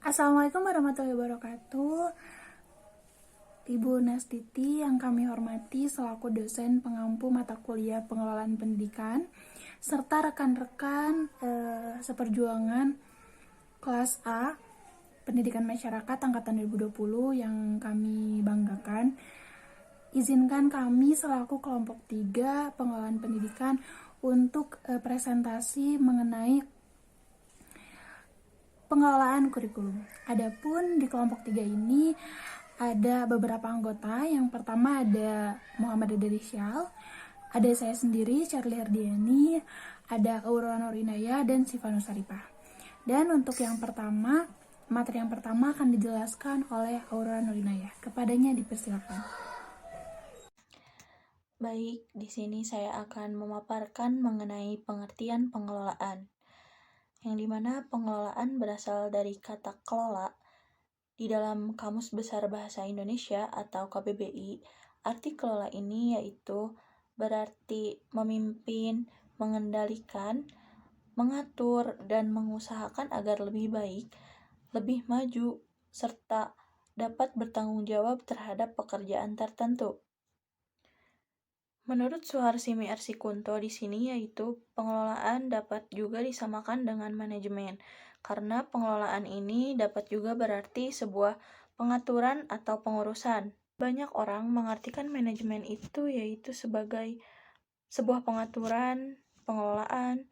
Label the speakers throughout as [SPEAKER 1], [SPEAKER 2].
[SPEAKER 1] Assalamualaikum warahmatullahi wabarakatuh. Ibu Nastiti yang kami hormati selaku dosen pengampu mata kuliah pengelolaan pendidikan, serta rekan-rekan seperjuangan kelas A Pendidikan Masyarakat Angkatan 2020 yang kami banggakan. Izinkan kami selaku kelompok 3 pengelolaan pendidikan untuk presentasi mengenai pengelolaan kurikulum. Adapun di kelompok 3 ini ada beberapa anggota. Yang pertama ada Muhammad Adarisyal, ada saya sendiri Charlie Herdiani, ada Aurora Nurinaya dan Siva Nusaripah. Dan untuk yang pertama, materi yang pertama akan dijelaskan oleh Aurora Nurinaya. Kepadanya dipersilakan.
[SPEAKER 2] Baik, di sini saya akan memaparkan mengenai pengertian pengelolaan, yang dimana pengelolaan berasal dari kata kelola. Di dalam Kamus Besar Bahasa Indonesia atau KBBI, arti kelola ini yaitu berarti memimpin, mengendalikan, mengatur, dan mengusahakan agar lebih baik, lebih maju, serta dapat bertanggung jawab terhadap pekerjaan tertentu. Menurut Suharsi Mearsikunto di sini yaitu pengelolaan dapat juga disamakan dengan manajemen, karena pengelolaan ini dapat juga berarti sebuah pengaturan atau pengurusan. Banyak orang mengartikan manajemen itu yaitu sebagai sebuah pengaturan, pengelolaan,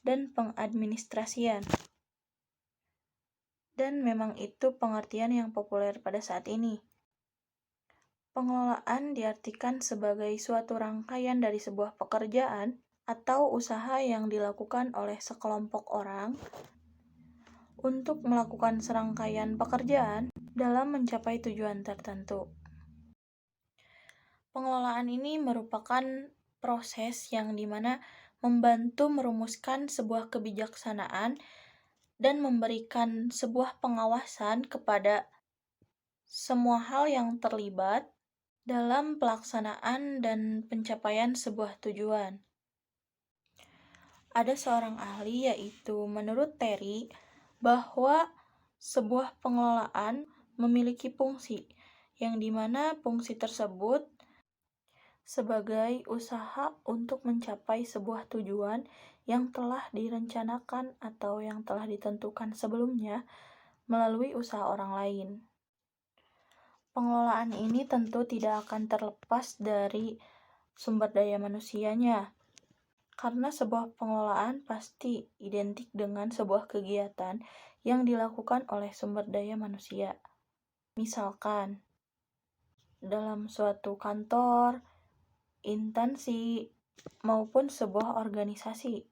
[SPEAKER 2] dan pengadministrasian. Dan memang itu pengertian yang populer pada saat ini. Pengelolaan diartikan sebagai suatu rangkaian dari sebuah pekerjaan atau usaha yang dilakukan oleh sekelompok orang untuk melakukan serangkaian pekerjaan dalam mencapai tujuan tertentu. Pengelolaan ini merupakan proses yang dimana membantu merumuskan sebuah kebijaksanaan dan memberikan sebuah pengawasan kepada semua hal yang terlibat dalam pelaksanaan dan pencapaian sebuah tujuan. Ada seorang ahli yaitu menurut Terry bahwa sebuah pengelolaan memiliki fungsi yang dimana fungsi tersebut sebagai usaha untuk mencapai sebuah tujuan yang telah direncanakan atau yang telah ditentukan sebelumnya melalui usaha orang lain. Pengelolaan ini tentu tidak akan terlepas dari sumber daya manusianya, karena sebuah pengelolaan pasti identik dengan sebuah kegiatan yang dilakukan oleh sumber daya manusia. Misalkan, dalam suatu kantor, instansi, maupun sebuah organisasi.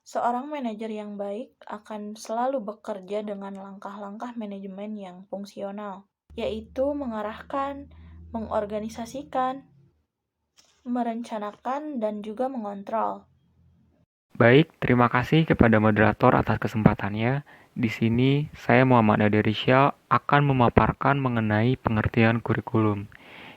[SPEAKER 2] Seorang manajer yang baik akan selalu bekerja dengan langkah-langkah manajemen yang fungsional, yaitu mengarahkan, mengorganisasikan, merencanakan, dan juga mengontrol.
[SPEAKER 3] Baik, terima kasih kepada moderator atas kesempatannya. Di sini, saya Muhammad Adarisyal akan memaparkan mengenai pengertian kurikulum.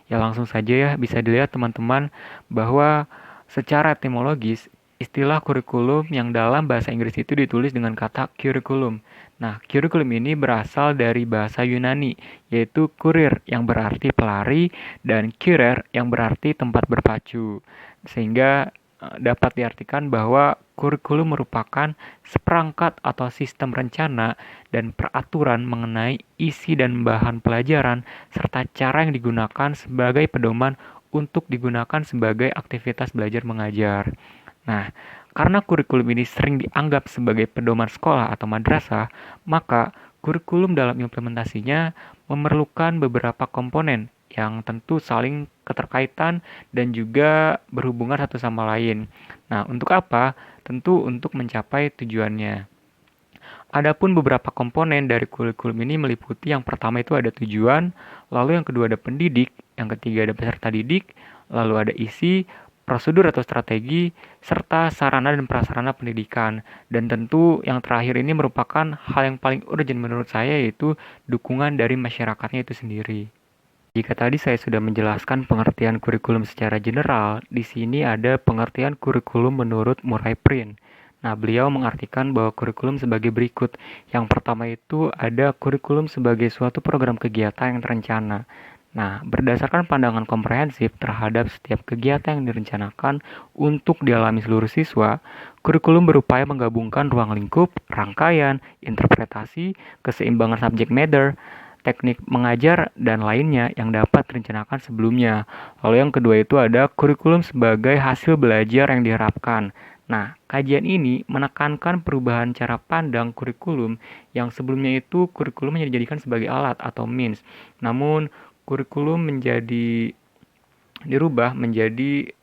[SPEAKER 3] Ya langsung saja ya, bisa dilihat teman-teman bahwa secara etimologis, istilah kurikulum yang dalam bahasa Inggris itu ditulis dengan kata curriculum. Nah, curriculum ini berasal dari bahasa Yunani, yaitu kurir yang berarti pelari dan kurer yang berarti tempat berpacu. Sehingga dapat diartikan bahwa kurikulum merupakan seperangkat atau sistem rencana dan peraturan mengenai isi dan bahan pelajaran serta cara yang digunakan sebagai pedoman untuk digunakan sebagai aktivitas belajar mengajar. Nah, karena kurikulum ini sering dianggap sebagai pedoman sekolah atau madrasah, maka kurikulum dalam implementasinya memerlukan beberapa komponen yang tentu saling keterkaitan dan juga berhubungan satu sama lain. Nah, untuk apa? Tentu untuk mencapai tujuannya. Adapun beberapa komponen dari kurikulum ini meliputi yang pertama itu ada tujuan, lalu yang kedua ada pendidik, yang ketiga ada peserta didik, lalu ada isi, prosedur atau strategi, serta sarana dan prasarana pendidikan. Dan tentu yang terakhir ini merupakan hal yang paling urgent menurut saya yaitu dukungan dari masyarakatnya itu sendiri. Jika tadi saya sudah menjelaskan pengertian kurikulum secara general, di sini ada pengertian kurikulum menurut Murray Print. Nah, beliau mengartikan bahwa kurikulum sebagai berikut. Yang pertama itu ada kurikulum sebagai suatu program kegiatan yang terencana. Nah, berdasarkan pandangan komprehensif terhadap setiap kegiatan yang direncanakan untuk dialami seluruh siswa, kurikulum berupaya menggabungkan ruang lingkup, rangkaian, interpretasi, keseimbangan subject matter, teknik mengajar, dan lainnya yang dapat direncanakan sebelumnya. Lalu yang kedua itu ada kurikulum sebagai hasil belajar yang diharapkan. Nah, kajian ini menekankan perubahan cara pandang kurikulum yang sebelumnya itu kurikulum hanya dijadikan sebagai alat atau means. Namun, kurikulum dirubah menjadi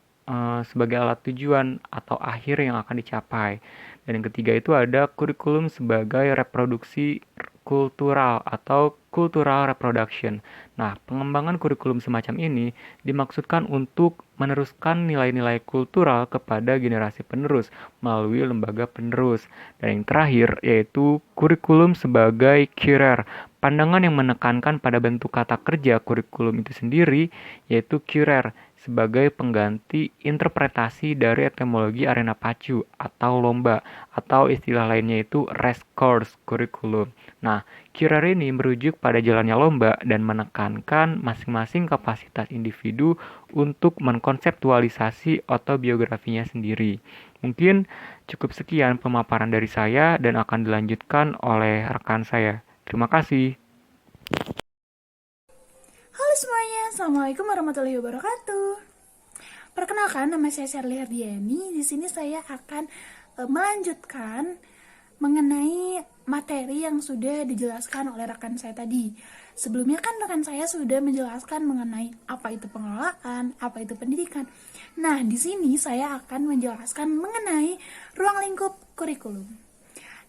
[SPEAKER 3] sebagai alat tujuan atau akhir yang akan dicapai. Dan yang ketiga itu ada kurikulum sebagai reproduksi kultural atau cultural reproduction. Nah, pengembangan kurikulum semacam ini dimaksudkan untuk meneruskan nilai-nilai kultural kepada generasi penerus melalui lembaga penerus. Dan yang terakhir yaitu kurikulum sebagai curer. Pandangan yang menekankan pada bentuk kata kerja kurikulum itu sendiri yaitu curer sebagai pengganti interpretasi dari etimologi arena pacu atau lomba atau istilah lainnya itu race course kurikulum. Nah, curer ini merujuk pada jalannya lomba dan menekankan masing-masing kapasitas individu untuk mengkonseptualisasi autobiografinya sendiri. Mungkin cukup sekian pemaparan dari saya dan akan dilanjutkan oleh rekan saya. Terima kasih.
[SPEAKER 1] Halo semuanya, Assalamualaikum warahmatullahi wabarakatuh. Perkenalkan, nama saya Shirley Herdiani. Di sini saya akan melanjutkan mengenai materi yang sudah dijelaskan oleh rekan saya tadi. Sebelumnya kan rekan saya sudah menjelaskan mengenai apa itu pengelolaan, apa itu pendidikan. Nah, di sini saya akan menjelaskan mengenai ruang lingkup kurikulum.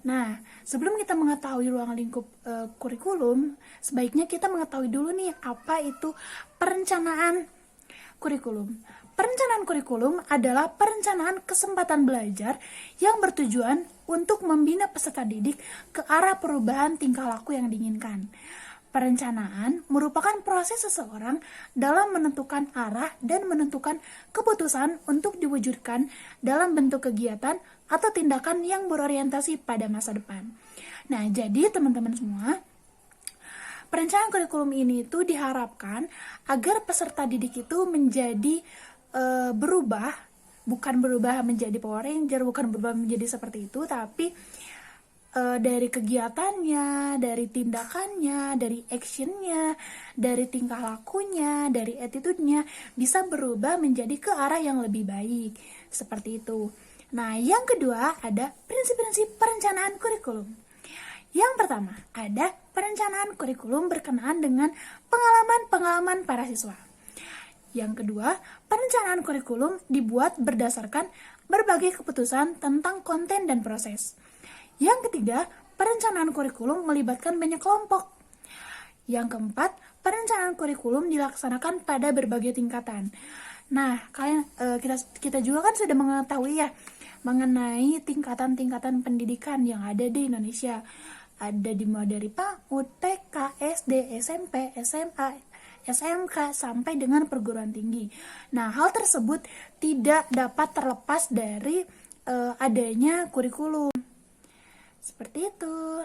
[SPEAKER 1] Nah, sebelum kita mengetahui ruang lingkup kurikulum, sebaiknya kita mengetahui dulu nih apa itu perencanaan kurikulum. Perencanaan kurikulum adalah perencanaan kesempatan belajar yang bertujuan untuk membina peserta didik ke arah perubahan tingkah laku yang diinginkan. Perencanaan merupakan proses seseorang dalam menentukan arah dan menentukan keputusan untuk diwujudkan dalam bentuk kegiatan atau tindakan yang berorientasi pada masa depan. Nah, jadi teman-teman semua, perencanaan kurikulum ini itu diharapkan agar peserta didik itu menjadi berubah, bukan berubah menjadi Power Ranger, bukan berubah menjadi seperti itu, tapi dari kegiatannya, dari tindakannya, dari actionnya, dari tingkah lakunya, dari attitude-nya bisa berubah menjadi ke arah yang lebih baik, seperti itu. Nah, yang kedua ada prinsip-prinsip perencanaan kurikulum. Yang pertama ada perencanaan kurikulum berkenaan dengan pengalaman-pengalaman para siswa. Yang kedua, perencanaan kurikulum dibuat berdasarkan berbagai keputusan tentang konten dan proses. Yang ketiga, perencanaan kurikulum melibatkan banyak kelompok. Yang keempat, perencanaan kurikulum dilaksanakan pada berbagai tingkatan. Nah, kita juga kan sudah mengetahui ya mengenai tingkatan-tingkatan pendidikan yang ada di Indonesia. Ada dimulai dari PAUD, TK, SD, SMP, SMA, SMK sampai dengan perguruan tinggi. Nah, hal tersebut tidak dapat terlepas dari adanya kurikulum. Seperti itu.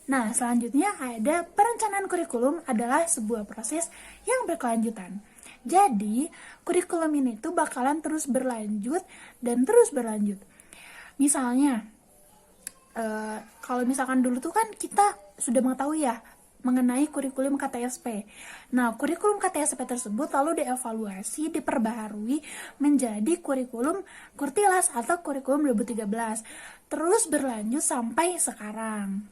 [SPEAKER 1] Nah, selanjutnya ada perencanaan kurikulum adalah sebuah proses yang berkelanjutan. Jadi, kurikulum ini tuh bakalan terus berlanjut dan terus berlanjut. Misalnya, kalau misalkan dulu tuh kan kita sudah mengetahui ya mengenai kurikulum KTSP. Nah, kurikulum KTSP tersebut lalu dievaluasi, diperbaharui menjadi kurikulum Kurtilas atau kurikulum 2013. Terus berlanjut sampai sekarang.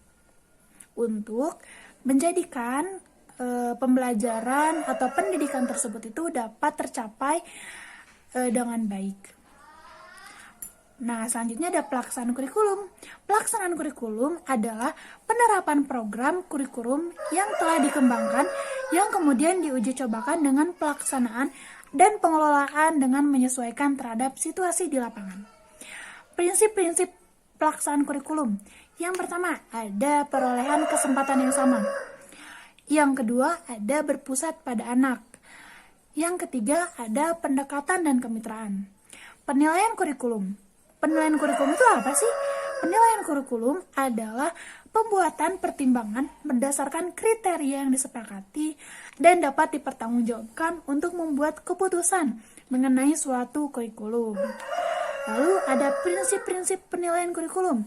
[SPEAKER 1] Untuk menjadikan pembelajaran atau pendidikan tersebut itu dapat tercapai dengan baik. Nah, selanjutnya ada pelaksanaan kurikulum. Pelaksanaan kurikulum adalah penerapan program kurikulum yang telah dikembangkan yang kemudian diuji cobakan dengan pelaksanaan dan pengelolaan dengan menyesuaikan terhadap situasi di lapangan. Prinsip-prinsip pelaksanaan kurikulum. Yang pertama, ada perolehan kesempatan yang sama. Yang kedua, ada berpusat pada anak. Yang ketiga, ada pendekatan dan kemitraan. Penilaian kurikulum. Penilaian kurikulum itu apa sih? Penilaian kurikulum adalah pembuatan pertimbangan berdasarkan kriteria yang disepakati dan dapat dipertanggungjawabkan untuk membuat keputusan mengenai suatu kurikulum. Lalu ada prinsip-prinsip penilaian kurikulum.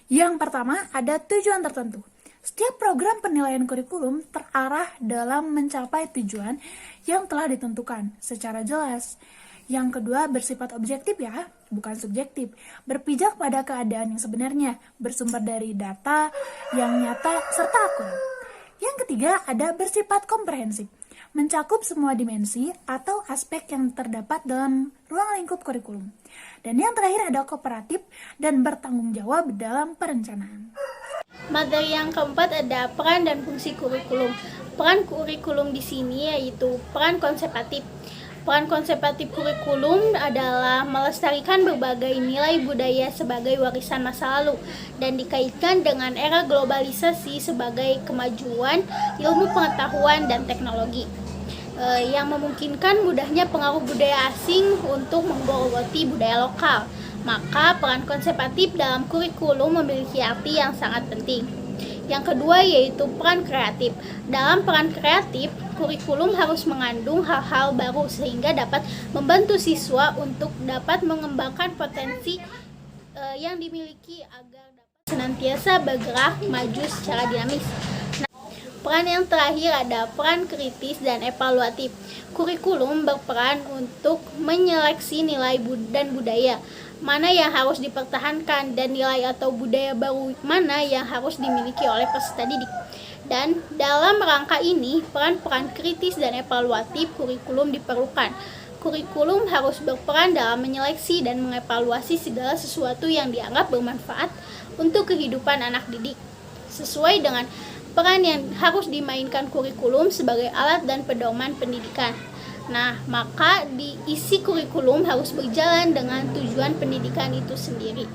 [SPEAKER 1] Yang pertama, ada tujuan tertentu. Setiap program penilaian kurikulum terarah dalam mencapai tujuan yang telah ditentukan secara jelas. Yang kedua, bersifat objektif ya, bukan subjektif. Berpijak pada keadaan yang sebenarnya, bersumber dari data yang nyata serta akurat. Yang ketiga, ada bersifat komprehensif. Mencakup semua dimensi atau aspek yang terdapat dalam ruang lingkup kurikulum. Dan yang terakhir ada kooperatif dan bertanggung jawab dalam perencanaan.
[SPEAKER 4] Materi yang keempat ada peran dan fungsi kurikulum. Peran kurikulum di sini yaitu peran konservatif. Peran konservatif kurikulum adalah melestarikan berbagai nilai budaya sebagai warisan masa lalu dan dikaitkan dengan era globalisasi sebagai kemajuan ilmu pengetahuan dan teknologi yang memungkinkan mudahnya pengaruh budaya asing untuk menggerogoti budaya lokal. Maka peran konservatif dalam kurikulum memiliki arti yang sangat penting. Yang kedua yaitu peran kreatif. Dalam peran kreatif, kurikulum harus mengandung hal-hal baru sehingga dapat membantu siswa untuk dapat mengembangkan potensi yang dimiliki agar dapat senantiasa bergerak maju secara dinamis. Peran yang terakhir ada peran kritis dan evaluatif. Kurikulum berperan untuk menyeleksi nilai dan budaya mana yang harus dipertahankan dan nilai atau budaya baru mana yang harus dimiliki oleh peserta didik. Dan dalam rangka ini, peran-peran kritis dan evaluatif kurikulum diperlukan. Kurikulum harus berperan dalam menyeleksi dan mengevaluasi segala sesuatu yang dianggap bermanfaat untuk kehidupan anak didik, sesuai dengan peran yang harus dimainkan kurikulum sebagai alat dan pedoman pendidikan. Nah, maka isi kurikulum harus berjalan dengan tujuan pendidikan itu sendiri.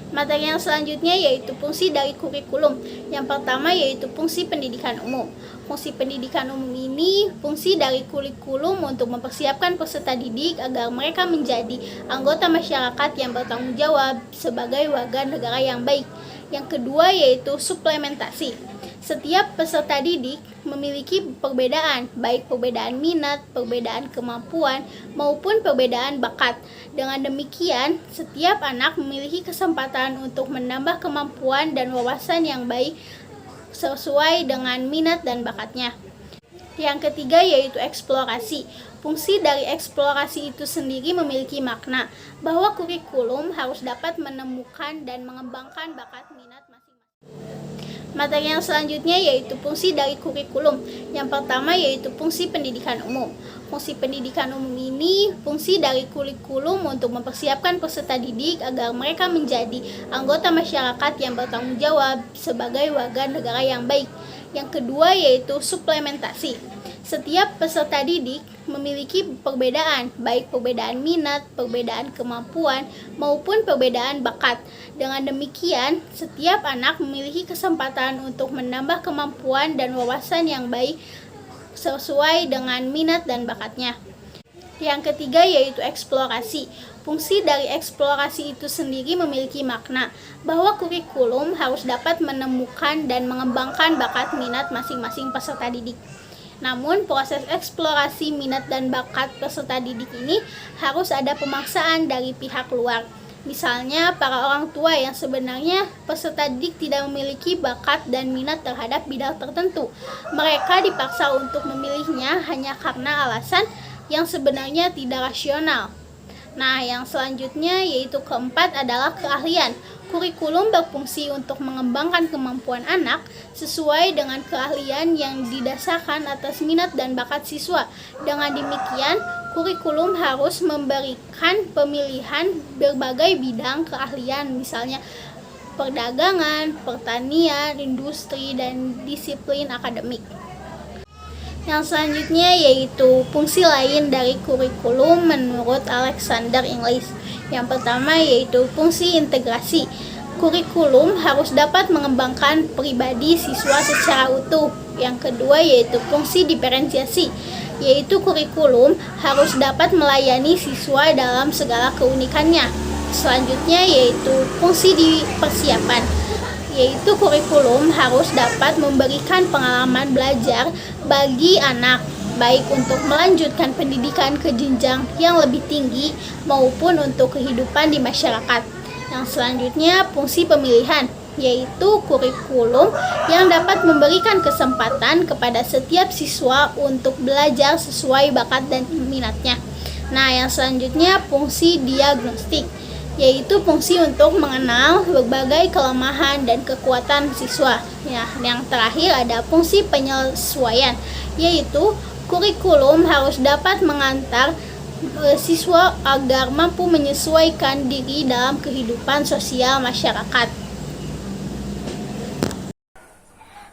[SPEAKER 4] Materi yang selanjutnya yaitu fungsi dari kurikulum. Yang pertama yaitu fungsi pendidikan umum. Fungsi pendidikan umum ini fungsi dari kurikulum untuk mempersiapkan peserta didik agar mereka menjadi anggota masyarakat yang bertanggung jawab sebagai warga negara yang baik. Yang kedua yaitu suplementasi. Setiap peserta didik memiliki perbedaan, baik perbedaan minat, perbedaan kemampuan, maupun perbedaan bakat. Dengan demikian, setiap anak memiliki kesempatan untuk menambah kemampuan dan wawasan yang baik sesuai dengan minat dan bakatnya. Yang ketiga yaitu eksplorasi. Fungsi dari eksplorasi itu sendiri memiliki makna bahwa kurikulum harus dapat menemukan dan mengembangkan bakat minat masing-masing. Materi yang selanjutnya yaitu fungsi dari kurikulum. Yang pertama yaitu fungsi pendidikan umum. Fungsi pendidikan umum ini fungsi dari kurikulum untuk mempersiapkan peserta didik agar mereka menjadi anggota masyarakat yang bertanggung jawab sebagai warga negara yang baik. Yang kedua yaitu suplementasi. Setiap peserta didik memiliki perbedaan, baik perbedaan minat, perbedaan kemampuan, maupun perbedaan bakat. Dengan demikian, setiap anak memiliki kesempatan untuk menambah kemampuan dan wawasan yang baik sesuai dengan minat dan bakatnya. Yang ketiga yaitu eksplorasi. Fungsi dari eksplorasi itu sendiri memiliki makna bahwa kurikulum harus dapat menemukan dan mengembangkan bakat minat masing-masing peserta didik. Namun, proses eksplorasi minat dan bakat peserta didik ini harus ada pemaksaan dari pihak luar. Misalnya, para orang tua yang sebenarnya peserta didik tidak memiliki bakat dan minat terhadap bidang tertentu. Mereka dipaksa untuk memilihnya hanya karena alasan yang sebenarnya tidak rasional. Nah, yang selanjutnya yaitu keempat adalah keahlian. Kurikulum berfungsi untuk mengembangkan kemampuan anak sesuai dengan keahlian yang didasarkan atas minat dan bakat siswa. Dengan demikian, kurikulum harus memberikan pemilihan berbagai bidang keahlian, misalnya perdagangan, pertanian, industri, dan disiplin akademik. Yang selanjutnya yaitu fungsi lain dari kurikulum menurut Alexander Inglis. Yang pertama yaitu fungsi integrasi. kurikulum harus dapat mengembangkan pribadi siswa secara utuh. Yang kedua yaitu fungsi diferensiasi, yaitu kurikulum harus dapat melayani siswa dalam segala keunikannya. Selanjutnya yaitu fungsi di persiapan, yaitu kurikulum harus dapat memberikan pengalaman belajar bagi anak, baik untuk melanjutkan pendidikan ke jenjang yang lebih tinggi maupun untuk kehidupan di masyarakat. Yang selanjutnya fungsi pemilihan, yaitu kurikulum yang dapat memberikan kesempatan kepada setiap siswa untuk belajar sesuai bakat dan minatnya. Nah, yang selanjutnya fungsi diagnostik, yaitu fungsi untuk mengenal berbagai kelemahan dan kekuatan siswa. Ya, yang terakhir ada fungsi penyesuaian, yaitu kurikulum harus dapat mengantar siswa agar mampu menyesuaikan diri dalam kehidupan sosial masyarakat.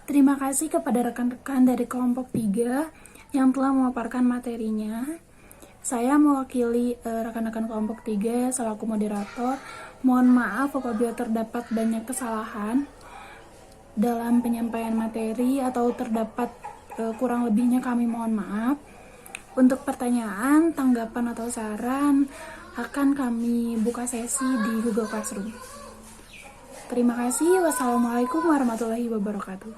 [SPEAKER 1] Terima kasih kepada rekan-rekan dari kelompok 3 yang telah memaparkan materinya. Saya mewakili rekan-rekan kelompok 3 selaku moderator. Mohon maaf apabila terdapat banyak kesalahan dalam penyampaian materi atau terdapat kurang lebihnya, kami mohon maaf. Untuk pertanyaan, tanggapan atau saran akan kami buka sesi di Google Classroom. Terima kasih. Wassalamualaikum warahmatullahi wabarakatuh.